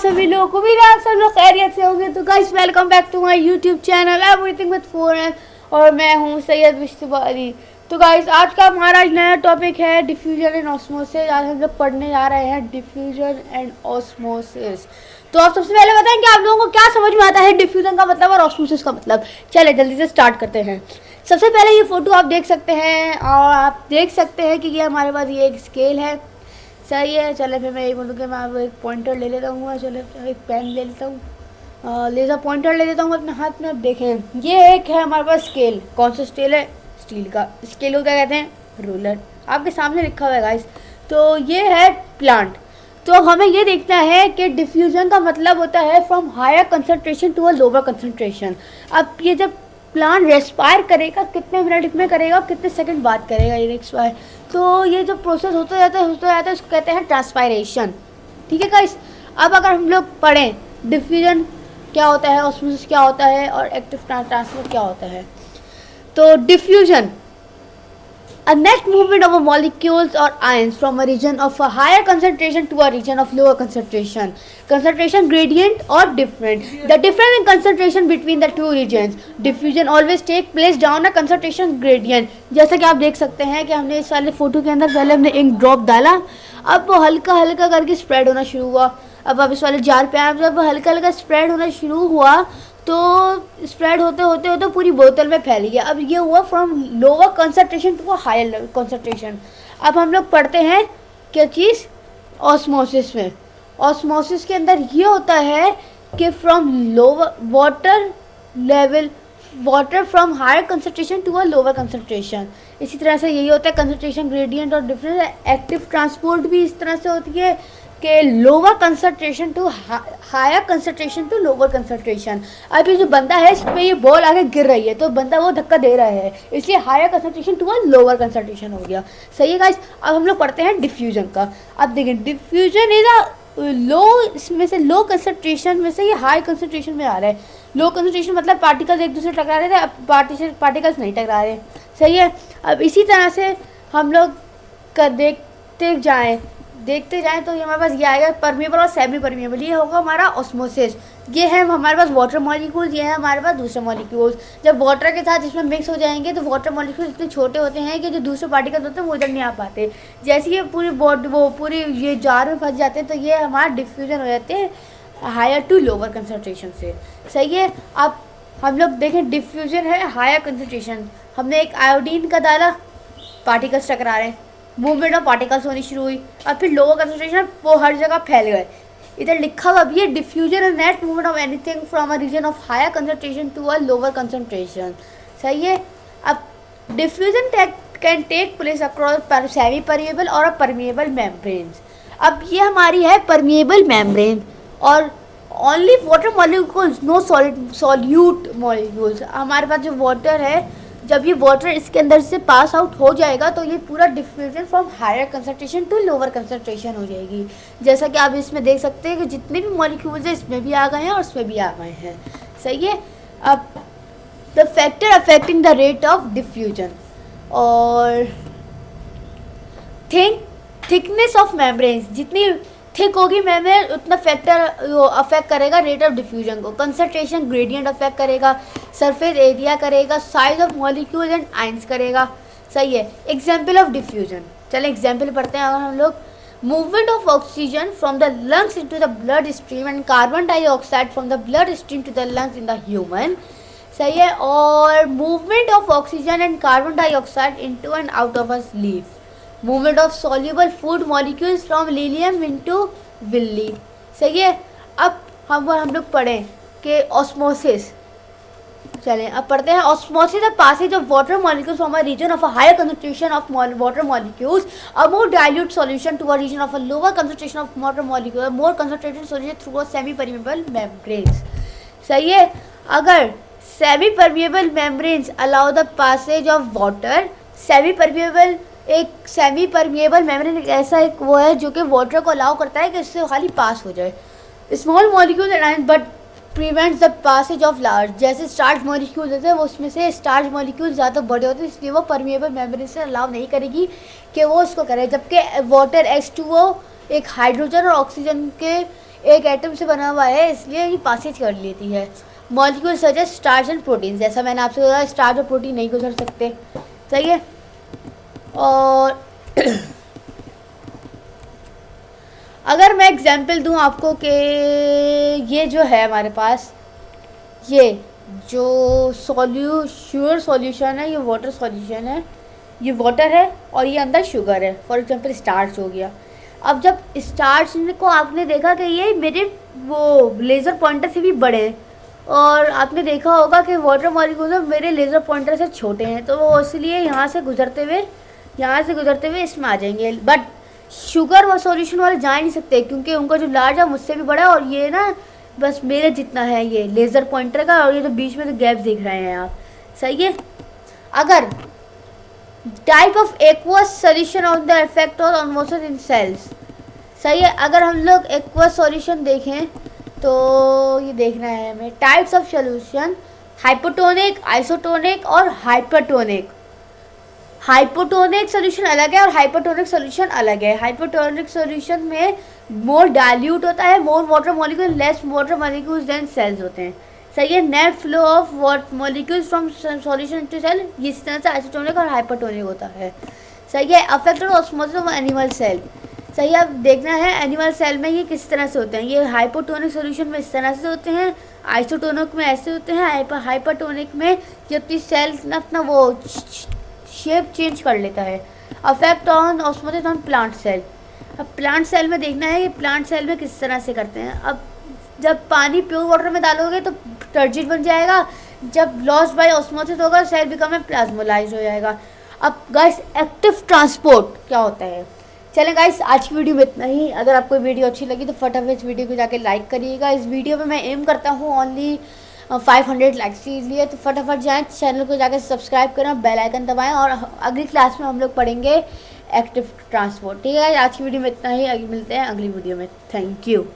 सभी लोग, उम्मीद है आप सब लोग खैरियत से होंगे। तो guys welcome back to my YouTube channel everything with 4M और मैं हूं सैयद मुश्तबा अली। तो गाइस आज का हमारा नया टॉपिक है डिफ्यूजन एंड ऑस्मोसिस। आज हम लोग पढ़ने जा रहे हैं डिफ्यूजन एंड ऑस्मोसिस। तो आप सबसे पहले बताएं कि आप लोगों को क्या समझ में आता है डिफ्यूजन का मतलब और ऑस्मोसिस का मतलब। चले जल्दी से स्टार्ट करते हैं। सबसे पहले ये फ़ोटो आप देख सकते हैं और आप देख सकते हैं कि ये हमारे पास ये एक स्केल है। सही है। चले फिर मैं ये बोलूँ कि मैं अब एक पॉइंटर ले लेता हूँ। चलो एक पेन ले लेता हूँ, लेज़र पॉइंटर ले लेता हूँ अपने हाथ में। अब देखें ये एक है हमारे पास स्केल। कौन सा स्केल है? स्टील का। स्केल को क्या कहते हैं? रूलर। आपके सामने लिखा हुआ है गाइस। तो ये है प्लांट। तो हमें ये देखना है कि डिफ्यूजन का मतलब होता है from higher concentration to a lower concentration. अब ये जब प्लांट रेस्पायर करेगा कितने मिनट में करेगा, कितने सेकंड बाद करेगा ये रेस्पायर। तो ये जो प्रोसेस होता जाता है उसको कहते हैं ट्रांसपायरेशन। ठीक है गाइस। अब अगर हम लोग पढ़ें डिफ्यूजन क्या होता है, ऑस्मोसिस क्या होता है और एक्टिव ट्रांसफर क्या होता है। तो diffusion a net movement of molecules or ions from a region of a higher concentration to a region of lower concentration. Concentration gradient or different. The difference in concentration between the two regions. Diffusion always take place down a concentration gradient. जैसा कि आप देख सकते हैं कि हमने इस वाले फोटो के अंदर पहले हमने एक ड्रॉप डाला, अब वो हल्का हल्का करके स्प्रेड होना शुरू हुआ। अब इस वाले जार पे आए, जब हल्का हल्का स्प्रेड होना शुरू हुआ तो स्प्रेड होते होते होते पूरी बोतल में फैल गया। अब ये हुआ from lower concentration to higher concentration. अब हम लोग पढ़ते हैं क्या चीज़? ऑस्मोसिस में। ऑस्मोसिस के अंदर ये होता है कि from lower water level, water from higher concentration to a lower concentration. इसी तरह से यही होता है कंसंट्रेशन ग्रेडियंट और डिफरेंस। एक्टिव ट्रांसपोर्ट भी इस तरह से होती है कि lower concentration to higher concentration to lower concentration. अब ये जो बंदा है इस पर ये बॉल आगे गिर रही है तो बंदा वो धक्का दे रहा है, इसलिए higher concentration to a lower concentration हो गया। सही है गाइस। अब हम लोग पढ़ते हैं डिफ्यूजन का। अब देखिए डिफ्यूजन इज अ लो, इसमें से लो कंसंट्रेशन में से ये हाई कंसंट्रेशन में आ रहा है। लो कंसंट्रेशन मतलब पार्टिकल्स एक दूसरे टकरा रहे थे, अब पार्टिकल्स नहीं टकरा रहे। सही है। अब इसी तरह से हम लोग देखते जाएं तो ये हमारे पास ये आएगा परमेबल और सेमी परमेबल। ये होगा हमारा ऑस्मोसिस। ये है हमारे पास वाटर मॉलिक्यूल्स, ये है हमारे पास दूसरे मॉलिक्यूल्स। जब वाटर के साथ इसमें मिक्स हो जाएंगे तो वाटर मॉलिक्यूल्स इतने छोटे होते हैं कि जो दूसरे पार्टिकल्स होते हैं वो इधर नहीं आ पाते। जैसे ये पूरी ये जार में फंस जाते हैं तो ये हमारा डिफ्यूजन हो जाते हैं हायर टू लोअर कंसंट्रेशन से। सही है। अब हम लोग देखें डिफ्यूजन है हायर कंसंट्रेशन। हमने एक आयोडीन का डाला, पार्टिकल्स टकरा रहे हैं, मूवमेंट ऑफ पार्टिकल्स होनी शुरू हुई। और फिर लोअर कंसंट्रेशन वो हर जगह फैल गए। इधर लिखा हुआ भी है diffusion and net movement of anything from a region of higher concentration to a lower concentration. सही है। अब diffusion can take place across semi permeable और परमेबल मेम्ब्रेन्स। अब ये हमारी है परमेबल मेम्ब्रेन और only water molecules, no solute molecules. हमारे पास जो वाटर है, जब ये वाटर इसके अंदर से पास आउट हो जाएगा तो ये पूरा diffusion from higher concentration to lower concentration हो जाएगी। जैसा कि आप इसमें देख सकते हैं कि जितने भी मॉलिक्यूल्स हैं इसमें भी आ गए हैं और इसमें भी आ गए हैं। सही है। अब the factor affecting the rate of diffusion और थिकनेस ऑफ मेम्ब्रेन्स। जितनी थिक होगी मेम्ब्रेन उतना फैक्टर अफेक्ट करेगा रेट ऑफ डिफ्यूजन को। कंसंट्रेशन ग्रेडियंट अफेक्ट करेगा, सरफेस एरिया करेगा, size of molecule and ions करेगा। सही है। Example of diffusion. चलें एग्जाम्पल पढ़ते हैं अगर हम लोग। Movement of oxygen from the lungs into the blood stream and carbon dioxide from the blood stream to the lungs in the human. सही है। और movement of oxygen and carbon dioxide into and out of a leaf. Movement of soluble food molecules from Lilium into Willey. सही है। अब हम लोग पढ़ें कि ऑस्मोसिस। चलें अब पढ़ते हैं osmosis the passage of water molecules from a region of a higher concentration of water molecules a more dilute solution to a region of a lower concentration of water molecule more concentrated solution through a semi permeable membranes. सही है। अगर semi permeable membranes allow the passage of water, semi permeable membrane ऐसा एक वो है जो कि water को अलाउ करता है कि इससे खाली पास हो जाए। Small molecule and but prevents the passage of large. जैसे स्टार्च मॉलिक्यूल होते हैं वो उसमें से स्टार्च मॉलिक्यूल ज़्यादा बड़े होते हैं इसलिए वो परमेबल मेम्ब्रेन से अलाउ नहीं करेगी कि वो उसको करे। जबकि वाटर H2O एक हाइड्रोजन और ऑक्सीजन के एक एटम से बना हुआ है, इसलिए ये पासेज कर लेती है। Molecule such as starch and protein, जैसा मैंने आपसे बताया स्टार्च और प्रोटीन नहीं गुजर सकते, सही है। और अगर मैं एग्जांपल दूं आपको कि ये जो है हमारे पास, ये जो श्योर सॉल्यूशन है, ये वाटर सॉल्यूशन है, ये वाटर है और ये अंदर शुगर है, फॉर एग्जांपल स्टार्च हो गया। अब जब स्टार्च को आपने देखा कि ये मेरे वो लेज़र पॉइंटर से भी बड़े हैं, और आपने देखा होगा कि वाटर मॉलिक्यूल मेरे लेज़र पॉइंटर से छोटे हैं, तो वो इसलिए यहाँ से गुजरते हुए इसमें आ जाएंगे। बट शुगर व सॉल्यूशन वाले जा ही नहीं सकते, क्योंकि उनका जो लार्ज है मुझसे भी बड़ा है, और ये ना बस मेरे जितना है ये लेज़र पॉइंटर का, और ये जो बीच में तो गैप देख रहे हैं आप, सही है। अगर type of aqueous solution of the effect on osmosis in cells, सही है। अगर हम लोग एक्वस सॉल्यूशन देखें तो ये देखना है हमें types of solution, hypotonic, isotonic और हाइपरटोनिक। हाइपोटोनिक सॉल्यूशन अलग है और हाइपरटोनिक सॉल्यूशन अलग है। हाइपोटोनिक सॉल्यूशन में मोर डाइल्यूट होता है, more water molecule, less water molecules than cells होते हैं, सही है। Net flow of water molecules from solution to cell, इस तरह से आइसोटोनिक और हाइपरटोनिक होता है, सही है। Affect of osmosis of animal cell, सही है। अब देखना है एनिमल सेल में ये किस तरह से होते हैं। ये हाइपोटोनिक सॉल्यूशन में इस तरह से होते हैं, आइसोटोनिक में ऐसे होते हैं, हाइपरटोनिक में जबकि सेल अपना वो शेप चेंज कर लेता है। Affect on osmosis on plant cell, अब प्लांट सेल में देखना है कि प्लांट सेल में किस तरह से करते हैं। अब जब पानी प्योर वाटर में डालोगे तो टर्जिड बन जाएगा, जब लॉस्ट बाय ऑस्मोसिस होगा सेल बिकम में प्लाज्मोलाइज हो जाएगा। अब गाइस एक्टिव ट्रांसपोर्ट क्या होता है। चलें गाइस, आज की वीडियो में इतना ही। अगर आपको वीडियो अच्छी लगी तो फटाफट इस वीडियो को जाके लाइक करिएगा। इस वीडियो में मैं एम करता हूँ ओनली 500 लाइक्स के लिए, तो फटाफट जाएं चैनल को जाकर सब्सक्राइब करें, बेल आइकन दबाएं, और अगली क्लास में हम लोग पढ़ेंगे एक्टिव ट्रांसपोर्ट, ठीक है। आज की वीडियो में इतना ही, आगे मिलते हैं अगली वीडियो में। Thank you.